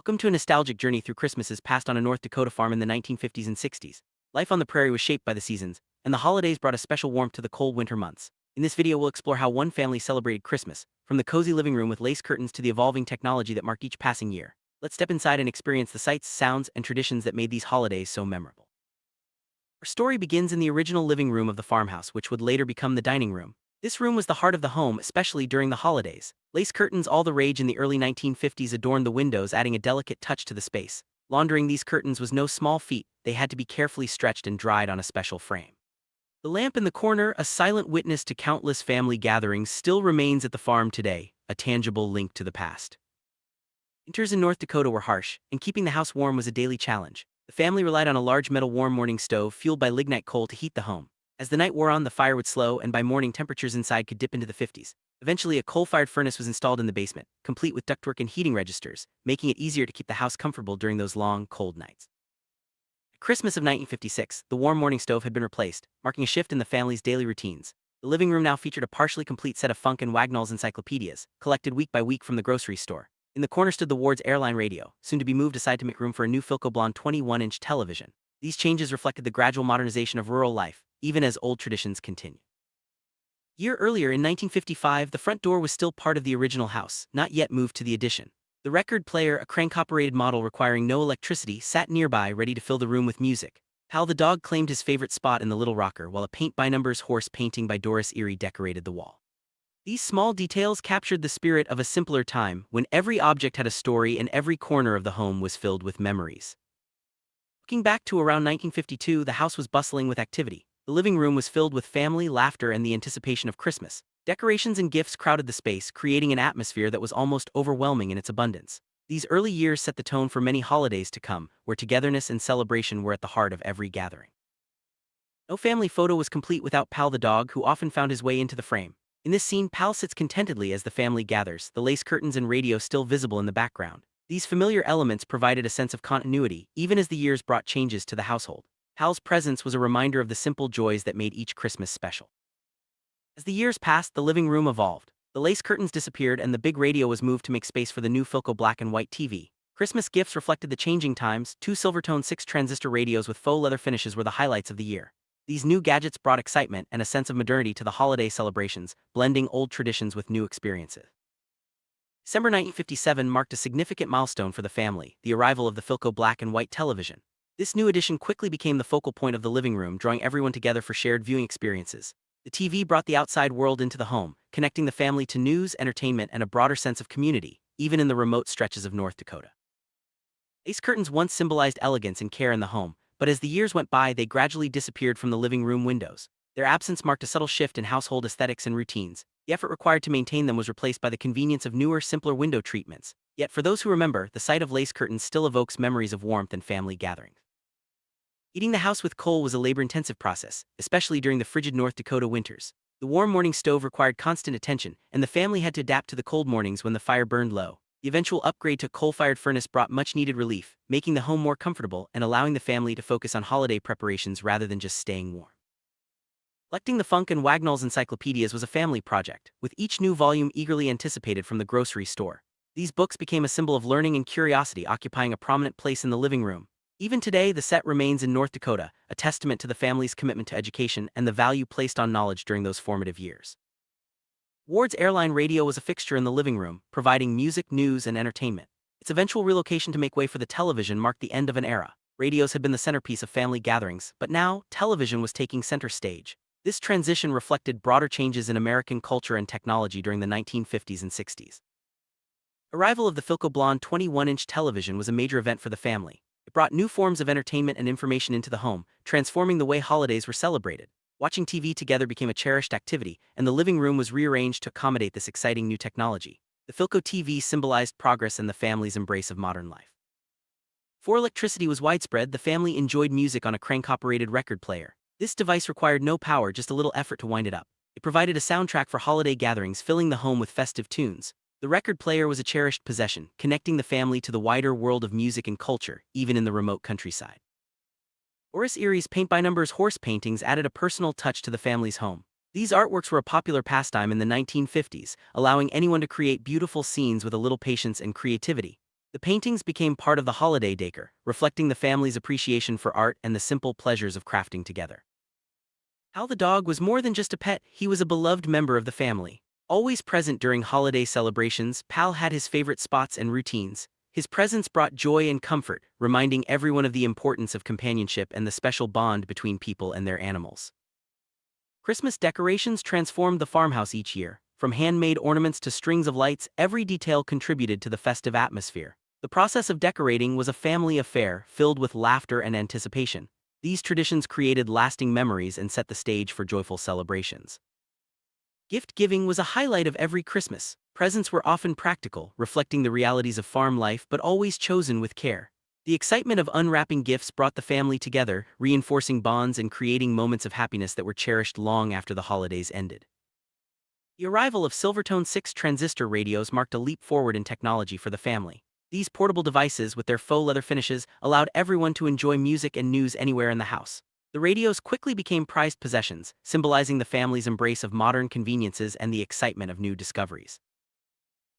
Welcome to a nostalgic journey through Christmases passed on a North Dakota farm in the 1950s and 60s. Life on the prairie was shaped by the seasons, and the holidays brought a special warmth to the cold winter months. In this video, we'll explore how one family celebrated Christmas, from the cozy living room with lace curtains to the evolving technology that marked each passing year. Let's step inside and experience the sights, sounds, and traditions that made these holidays so memorable. Our story begins in the original living room of the farmhouse, which would later become the dining room. This room was the heart of the home, especially during the holidays. Lace curtains, all the rage in the early 1950s, adorned the windows, adding a delicate touch to the space. Laundering these curtains was no small feat; they had to be carefully stretched and dried on a special frame. The lamp in the corner, a silent witness to countless family gatherings, still remains at the farm today, a tangible link to the past. Winters in North Dakota were harsh, and keeping the house warm was a daily challenge. The family relied on a large metal warm morning stove fueled by lignite coal to heat the home. As the night wore on, the fire would slow, and by morning temperatures inside could dip into the 50s. Eventually, a coal-fired furnace was installed in the basement, complete with ductwork and heating registers, making it easier to keep the house comfortable during those long, cold nights. At Christmas of 1956, the warm morning stove had been replaced, marking a shift in the family's daily routines. The living room now featured a partially complete set of Funk and Wagnall's encyclopedias, collected week by week from the grocery store. In the corner stood the Ward's airline radio, soon to be moved aside to make room for a new Philco Blonde 21-inch television. These changes reflected the gradual modernization of rural life, even as old traditions continue. A year earlier, in 1955, the front door was still part of the original house, not yet moved to the addition. The record player, a crank-operated model requiring no electricity, sat nearby, ready to fill the room with music. Hal the dog claimed his favorite spot in the little rocker, while a paint-by-numbers horse painting by Doris Erie decorated the wall. These small details captured the spirit of a simpler time, when every object had a story and every corner of the home was filled with memories. Looking back to around 1952, the house was bustling with activity. The living room was filled with family, laughter, and the anticipation of Christmas. Decorations and gifts crowded the space, creating an atmosphere that was almost overwhelming in its abundance. These early years set the tone for many holidays to come, where togetherness and celebration were at the heart of every gathering. No family photo was complete without Pal the dog, who often found his way into the frame. In this scene, Pal sits contentedly as the family gathers, the lace curtains and radio still visible in the background. These familiar elements provided a sense of continuity, even as the years brought changes to the household. Pal's presence was a reminder of the simple joys that made each Christmas special. As the years passed, the living room evolved. The lace curtains disappeared and the big radio was moved to make space for the new Philco black and white TV. Christmas gifts reflected the changing times. Two Silvertone 6-transistor radios with faux leather finishes were the highlights of the year. These new gadgets brought excitement and a sense of modernity to the holiday celebrations, blending old traditions with new experiences. December 1957 marked a significant milestone for the family, the arrival of the Philco black and white television. This new addition quickly became the focal point of the living room, drawing everyone together for shared viewing experiences. The TV brought the outside world into the home, connecting the family to news, entertainment, and a broader sense of community, even in the remote stretches of North Dakota. Lace curtains once symbolized elegance and care in the home, but as the years went by, they gradually disappeared from the living room windows. Their absence marked a subtle shift in household aesthetics and routines. The effort required to maintain them was replaced by the convenience of newer, simpler window treatments. Yet for those who remember, the sight of lace curtains still evokes memories of warmth and family gatherings. Heating the house with coal was a labor-intensive process, especially during the frigid North Dakota winters. The warm morning stove required constant attention, and the family had to adapt to the cold mornings when the fire burned low. The eventual upgrade to a coal-fired furnace brought much-needed relief, making the home more comfortable and allowing the family to focus on holiday preparations rather than just staying warm. Collecting the Funk and Wagnall's encyclopedias was a family project, with each new volume eagerly anticipated from the grocery store. These books became a symbol of learning and curiosity, occupying a prominent place in the living room. Even today, the set remains in North Dakota, a testament to the family's commitment to education and the value placed on knowledge during those formative years. Ward's airline radio was a fixture in the living room, providing music, news, and entertainment. Its eventual relocation to make way for the television marked the end of an era. Radios had been the centerpiece of family gatherings, but now, television was taking center stage. This transition reflected broader changes in American culture and technology during the 1950s and 60s. Arrival of the Philco Blonde 21-inch television was a major event for the family. It brought new forms of entertainment and information into the home, transforming the way holidays were celebrated. Watching TV together became a cherished activity, and the living room was rearranged to accommodate this exciting new technology. The Philco TV symbolized progress and the family's embrace of modern life. Before electricity was widespread, the family enjoyed music on a crank-operated record player. This device required no power, just a little effort to wind it up. It provided a soundtrack for holiday gatherings, filling the home with festive tunes. The record player was a cherished possession, connecting the family to the wider world of music and culture, even in the remote countryside. Doris Erie's paint-by-numbers horse paintings added a personal touch to the family's home. These artworks were a popular pastime in the 1950s, allowing anyone to create beautiful scenes with a little patience and creativity. The paintings became part of the holiday decor, reflecting the family's appreciation for art and the simple pleasures of crafting together. Hal the dog was more than just a pet, he was a beloved member of the family. Always present during holiday celebrations, Pal had his favorite spots and routines. His presence brought joy and comfort, reminding everyone of the importance of companionship and the special bond between people and their animals. Christmas decorations transformed the farmhouse each year. From handmade ornaments to strings of lights, every detail contributed to the festive atmosphere. The process of decorating was a family affair filled with laughter and anticipation. These traditions created lasting memories and set the stage for joyful celebrations. Gift giving was a highlight of every Christmas. Presents were often practical, reflecting the realities of farm life but always chosen with care. The excitement of unwrapping gifts brought the family together, reinforcing bonds and creating moments of happiness that were cherished long after the holidays ended. The arrival of Silvertone 6 transistor radios marked a leap forward in technology for the family. These portable devices, with their faux leather finishes, allowed everyone to enjoy music and news anywhere in the house. The radios quickly became prized possessions, symbolizing the family's embrace of modern conveniences and the excitement of new discoveries.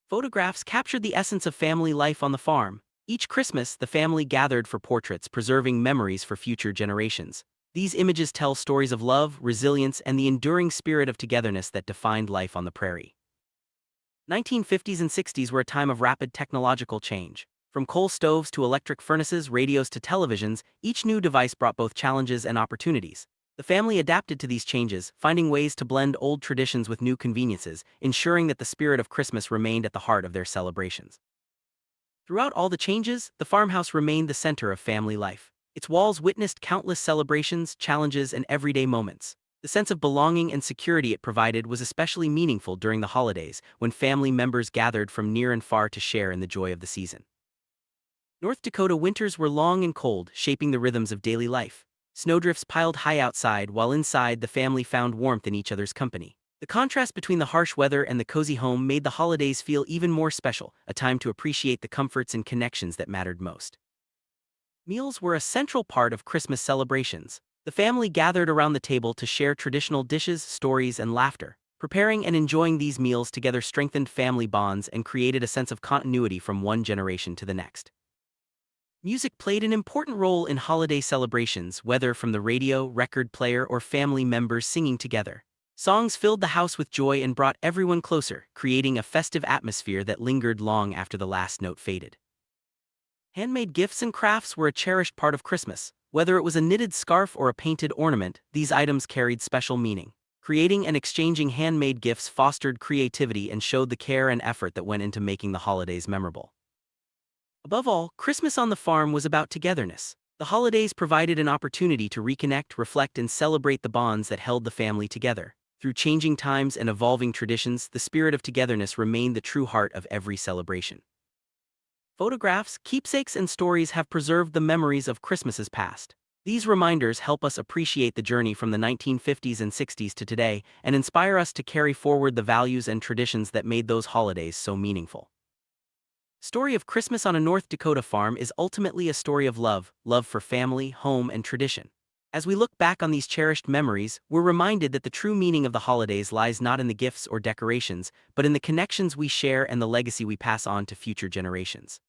Photographs captured the essence of family life on the farm. Each Christmas, the family gathered for portraits, preserving memories for future generations. These images tell stories of love, resilience, and the enduring spirit of togetherness that defined life on the prairie. 1950s and 60s were a time of rapid technological change. From coal stoves to electric furnaces, radios to televisions, each new device brought both challenges and opportunities. The family adapted to these changes, finding ways to blend old traditions with new conveniences, ensuring that the spirit of Christmas remained at the heart of their celebrations. Throughout all the changes, the farmhouse remained the center of family life. Its walls witnessed countless celebrations, challenges, and everyday moments. The sense of belonging and security it provided was especially meaningful during the holidays, when family members gathered from near and far to share in the joy of the season. North Dakota winters were long and cold, shaping the rhythms of daily life. Snowdrifts piled high outside, while inside the family found warmth in each other's company. The contrast between the harsh weather and the cozy home made the holidays feel even more special, a time to appreciate the comforts and connections that mattered most. Meals were a central part of Christmas celebrations. The family gathered around the table to share traditional dishes, stories, and laughter. Preparing and enjoying these meals together strengthened family bonds and created a sense of continuity from one generation to the next. Music played an important role in holiday celebrations, whether from the radio, record player, or family members singing together. Songs filled the house with joy and brought everyone closer, creating a festive atmosphere that lingered long after the last note faded. Handmade gifts and crafts were a cherished part of Christmas. Whether it was a knitted scarf or a painted ornament, these items carried special meaning. Creating and exchanging handmade gifts fostered creativity and showed the care and effort that went into making the holidays memorable. Above all, Christmas on the farm was about togetherness. The holidays provided an opportunity to reconnect, reflect, and celebrate the bonds that held the family together. Through changing times and evolving traditions, the spirit of togetherness remained the true heart of every celebration. Photographs, keepsakes, and stories have preserved the memories of Christmases past. These reminders help us appreciate the journey from the 1950s and 60s to today and inspire us to carry forward the values and traditions that made those holidays so meaningful. Story of Christmas on a North Dakota farm is ultimately a story of love for family, home, and tradition. As we look back on these cherished memories, we're reminded that the true meaning of the holidays lies not in the gifts or decorations, but in the connections we share and the legacy we pass on to future generations.